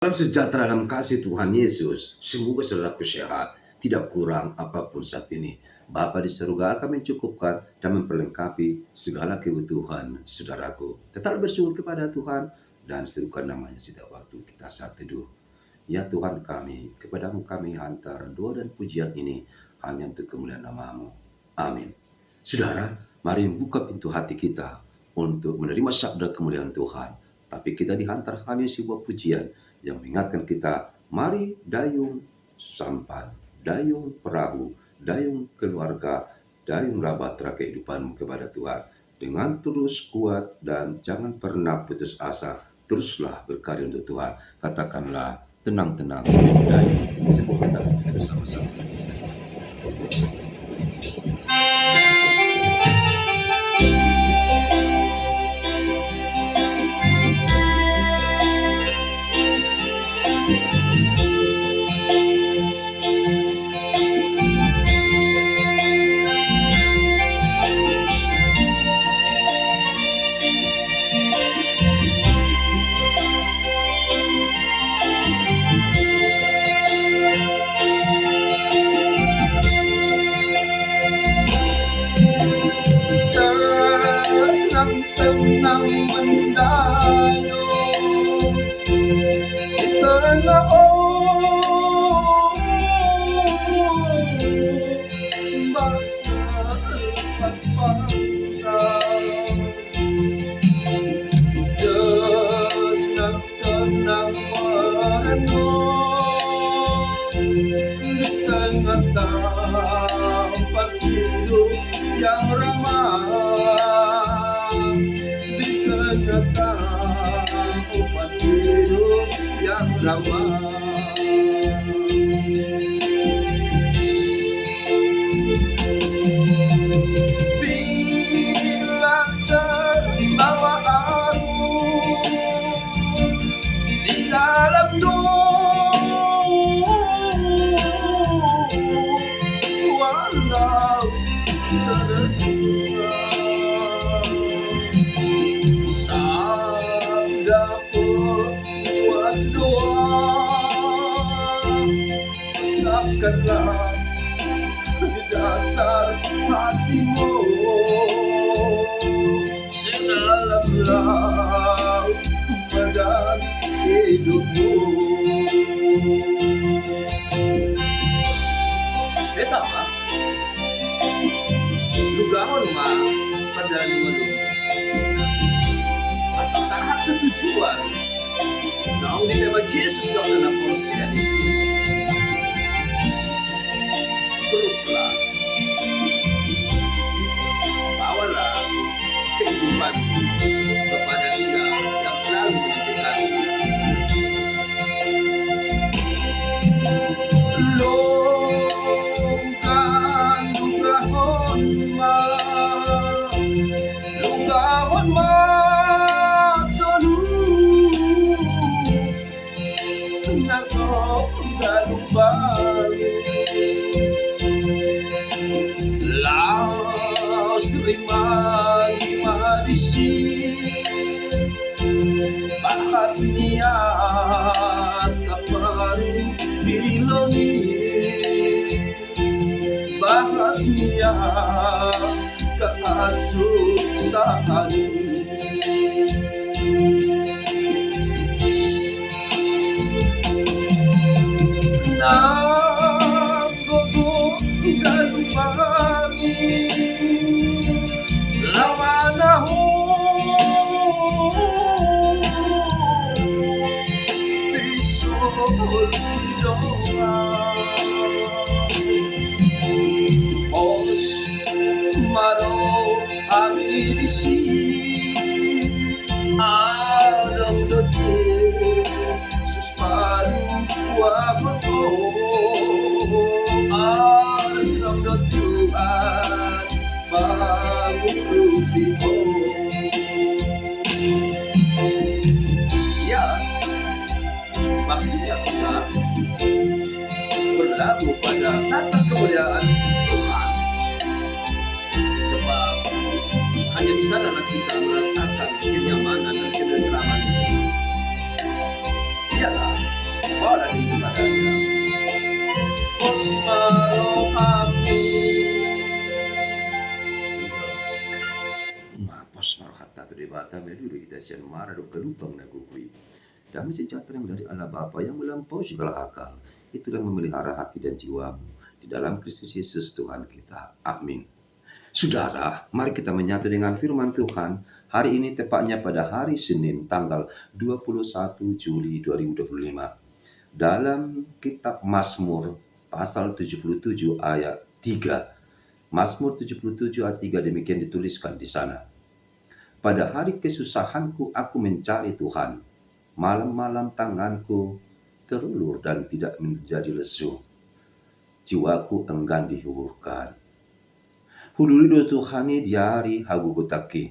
Salam sejahtera dalam kasih Tuhan Yesus. Semoga saudaraku sehat, tidak kurang apapun saat ini. Bapa di surga akan mencukupkan dan memperlengkapi segala kebutuhan saudaraku. Tetap bersyukur kepada Tuhan dan serukan namanya setiap waktu kita saat teduh. Ya Tuhan kami, kepadamu kami hantar doa dan pujian ini hanya untuk kemuliaan nama-Mu. Amin. Saudara, mari buka pintu hati kita untuk menerima sabda kemuliaan Tuhan. Tapi kita dihantar hanya sebuah pujian yang mengingatkan kita, mari dayung sampan, dayung perahu, dayung keluarga, dayung bahtera kehidupanmu kepada Tuhan. Dengan terus kuat dan jangan pernah putus asa, teruslah berkarya untuk Tuhan. Katakanlah, tenang-tenang mendayung. Semoga kita bersama-sama. Tenang mendayung di tengah masa lepas pandang. Tenang merenung di tengah tempat hidup yang ramah, di tengah tempat hidup yang ramah. Bila terbawa arus di dalam walau terdengar sabda buat doa, ucapkanlah di dasar hatimu sedalam laut badan hidupmu. Betapa lugaon mah pada lingkungan asa sangat ketujuan naung di nama Yesus dalam nama porsia di sini. Teruslah bawalah kehidupan kepada Dia yang selalu menyertai. Lugahon ma solu nako galumbang laos lima disi bahat niat kaparu diloni bahat niat keasusahan nagogo galupangi lawanahu pisol doa os maro amidisi adong dote susparu wabato adong dotuan pangurupimo. Ya, waktunya kita berlabuh pada tata kemuliaan Tuhan, sebab hanya di sana kita merasakan kenyamanan dan ketentraman. Iyalah bergembala di padanya. Osmarohati. Mapos marhata tu debata medu kita sian mara do kelupang na gugui. Damai sejahtera yang dari Allah Bapa yang melampaui segala akal. Itu yang memelihara hati dan jiwamu di dalam Kristus Yesus Tuhan kita. Amin. Saudara, mari kita menyatu dengan firman Tuhan hari ini tepatnya pada hari Senin tanggal 21 Juli 2025. Dalam kitab Mazmur pasal 77 ayat 3. Mazmur 77 ayat 3 demikian dituliskan di sana. Pada hari kesusahanku aku mencari Tuhan. Malam-malam tanganku terulur dan tidak menjadi lesu. Jiwaku enggan dihuburkan. Hululido Tuhani diari hagugutaki.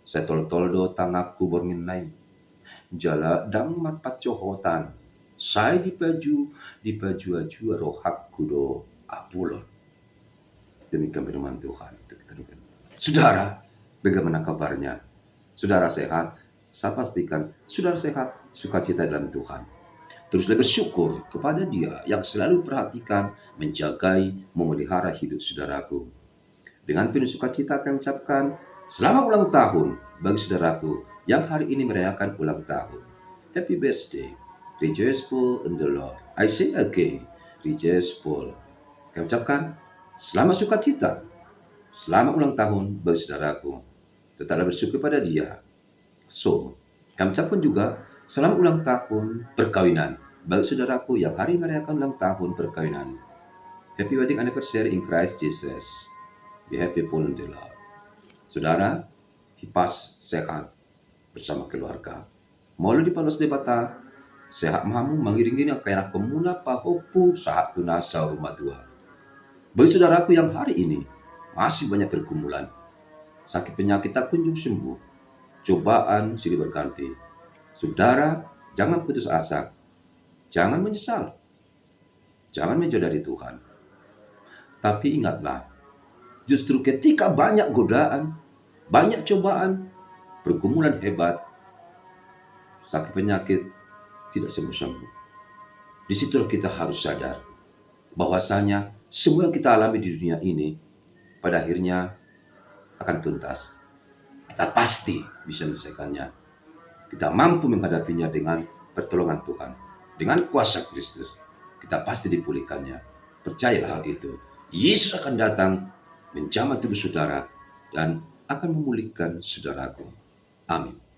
Setol-toldo tangakku bornginai. Jala dang matpacohotan. Saya dipaju rohakku do apulon. Demikian firman Tuhan. Saudara, bagaimana kabarnya? Saudara sehat? Saya pastikan saudara sehat, sukacita dalam Tuhan. Teruslah bersyukur kepada Dia yang selalu perhatikan, menjagai, memelihara hidup saudaraku. Dengan penuh sukacita akan mengucapkan selamat ulang tahun bagi saudaraku yang hari ini merayakan ulang tahun. Happy birthday. Rejoiceful in the Lord. I say again, rejoiceful. Kami ucapkan selamat sukacita. Selamat ulang tahun bagi saudaraku. Tetaplah bersyukur pada Dia. So, kami ucapkan juga selamat ulang tahun perkawinan bagi saudaraku yang hari ini merayakan ulang tahun perkawinan. Happy wedding anniversary in Christ Jesus. Be happy in the Lord. Saudara, hipas sehat bersama keluarga. Molo di palos debata, sehat mahamu mengiring-iring kaya kemuna pahopu saat tunasa rumah tua. Bagi saudaraku yang hari ini masih banyak pergumulan, sakit penyakit tak kunjung sembuh, cobaan silih berganti. Saudara, jangan putus asa, jangan menyesal, jangan menjauh dari Tuhan. Tapi ingatlah, justru ketika banyak godaan, banyak cobaan, pergumulan hebat, sakit penyakit tidak sembuh-sembuh. Disitulah kita harus sadar bahwasanya semua yang kita alami di dunia ini pada akhirnya akan tuntas. Kita pasti bisa menyelesaikannya. Kita mampu menghadapinya dengan pertolongan Tuhan. Dengan kuasa Kristus, kita pasti dipulihkannya. Percayalah hal itu. Yesus akan datang menjamah tubuh saudara dan akan memulihkan saudaraku. Amin.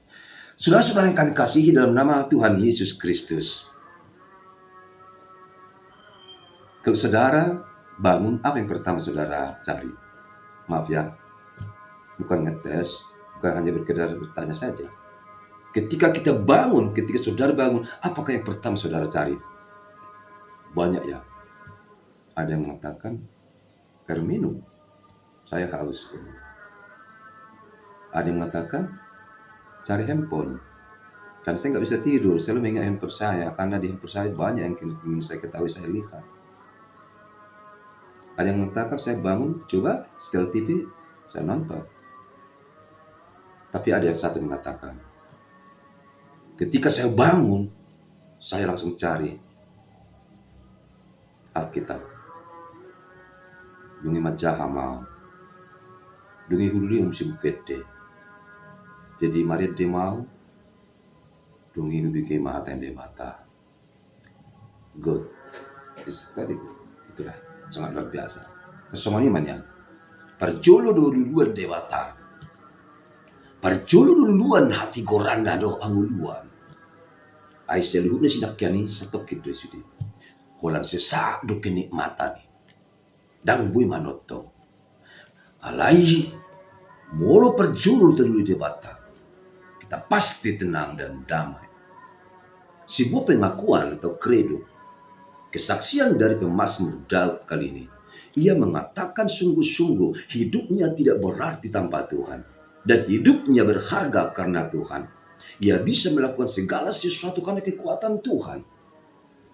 Saudara-saudara yang kami kasihi dalam nama Tuhan Yesus Kristus. Kalau saudara bangun, apa yang pertama saudara cari? Maaf ya, bukan ngetes, bukan hanya berkedar bertanya saja. Ketika kita bangun, ketika saudara bangun, apakah yang pertama saudara cari? Banyak ya. Ada yang mengatakan air minum, saya haus. Ada yang mengatakan cari handphone, karena saya nggak bisa tidur, saya selalu mengingat handphone saya, karena di handphone saya banyak yang ingin saya ketahui, saya lihat. Ada yang mengatakan saya bangun, coba setel TV, saya nonton. Tapi ada yang satu mengatakan, ketika saya bangun, saya langsung cari Alkitab. Dungi majaha mau, dungi hulu mesti bukete. Jadi mari de mau, dungi bikin mahata yang debata. Good, it's very good. Itulah sangat luar biasa. Kesoman imannya, perjolo duluan debata. Perjolo duluan hati goranda doh anguluan. Ai seluruhnya sinakyani satu gitu sudi. Holan sesak do kenikmatan. Dan bui manotto. Alai molo perjolo terlalu debata. Kita pasti tenang dan damai. Sebuah pengakuan atau kredo, kesaksian dari pemazmur Daud kali ini. Ia mengatakan sungguh-sungguh hidupnya tidak berarti tanpa Tuhan. Dan hidupnya berharga karena Tuhan. Ia bisa melakukan segala sesuatu karena kekuatan Tuhan.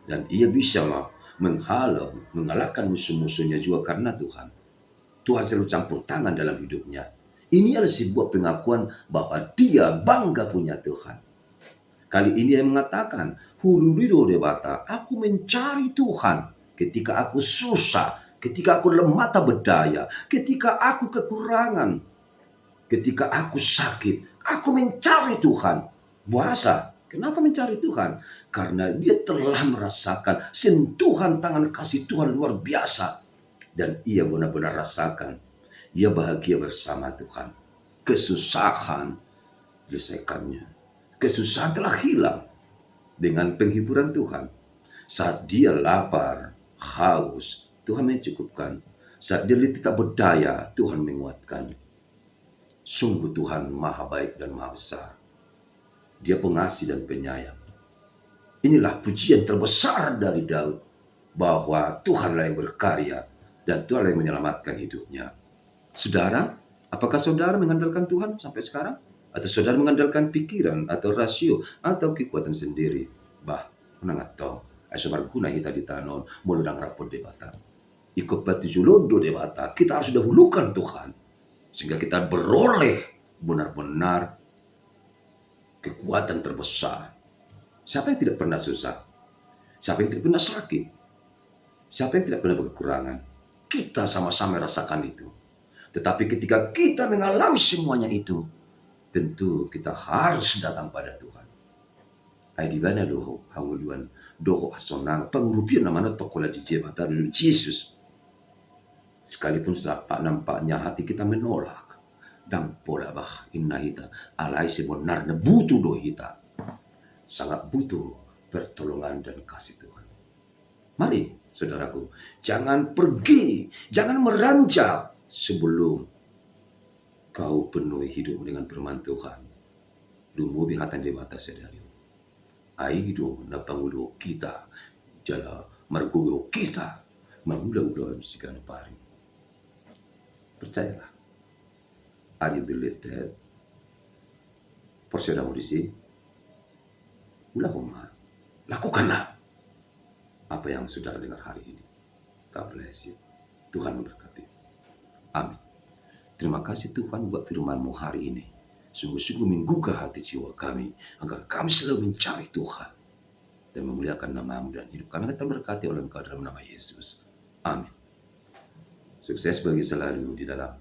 Dan ia bisa menghalau, mengalahkan musuh-musuhnya juga karena Tuhan. Tuhan selalu campur tangan dalam hidupnya. Ini adalah sebuah pengakuan bahwa dia bangga punya Tuhan. Kali ini dia mengatakan, "Hululido debata, aku mencari Tuhan ketika aku susah, ketika aku lemah tak berdaya, ketika aku kekurangan, ketika aku sakit, aku mencari Tuhan." Puasa. Kenapa mencari Tuhan? Karena dia telah merasakan sentuhan tangan kasih Tuhan luar biasa. Dan ia benar-benar rasakan. Ia bahagia bersama Tuhan. Kesusahan diselesaikannya. Kesusahan telah hilang dengan penghiburan Tuhan. Saat dia lapar, haus, Tuhan mencukupkan. Saat dia tidak berdaya, Tuhan menguatkan. Sungguh Tuhan maha baik dan maha besar. Dia pengasih dan penyayang. Inilah pujian terbesar dari Daud, bahwa Tuhanlah yang berkarya dan Tuhanlah yang menyelamatkan hidupnya. Saudara, apakah saudara mengandalkan Tuhan sampai sekarang? Atau saudara mengandalkan pikiran atau rasio atau kekuatan sendiri? Bah, menangatong, asyamar guna kita ditanon, muludang rapor debata. Ikut batu julodo debata, kita harus dahulukan Tuhan. Sehingga kita beroleh benar-benar kekuatan terbesar. Siapa yang tidak pernah susah? Siapa yang tidak pernah sakit? Siapa yang tidak pernah berkekurangan? Kita sama-sama rasakan itu. Tetapi ketika kita mengalami semuanya itu, tentu kita harus datang pada Tuhan. Ay di mana doho hanguluan doho asonang pengurupian namanya tokola di jebata dulu Yesus. Sekalipun nampaknya hati kita menolak. Dan pola bah inna hita alai sebenarnya butuh doh hita. Sangat butuh pertolongan dan kasih Tuhan. Mari saudaraku, jangan pergi, jangan meranjak sebelum kau penuhi hidup dengan firman Tuhan. Lumbu bihatan di mata sedari. Aido na pangulo kita, jala margulo kita, mangula-ula sikan pari. Percayalah. Are you believe that? Persaudara di sini, ulahumma, lakukanlah apa yang saudara dengar hari ini. God bless you. Tuhan memberkati. Amin. Terima kasih Tuhan buat firman-Mu hari ini. Sungguh-sungguh menggugah hati jiwa kami, agar kami selalu mencari Tuhan dan memuliakan nama-Mu, dan hidup kami akan terberkati oleh Engkau dalam nama Yesus. Amin. Sukses bagi selalu di dalam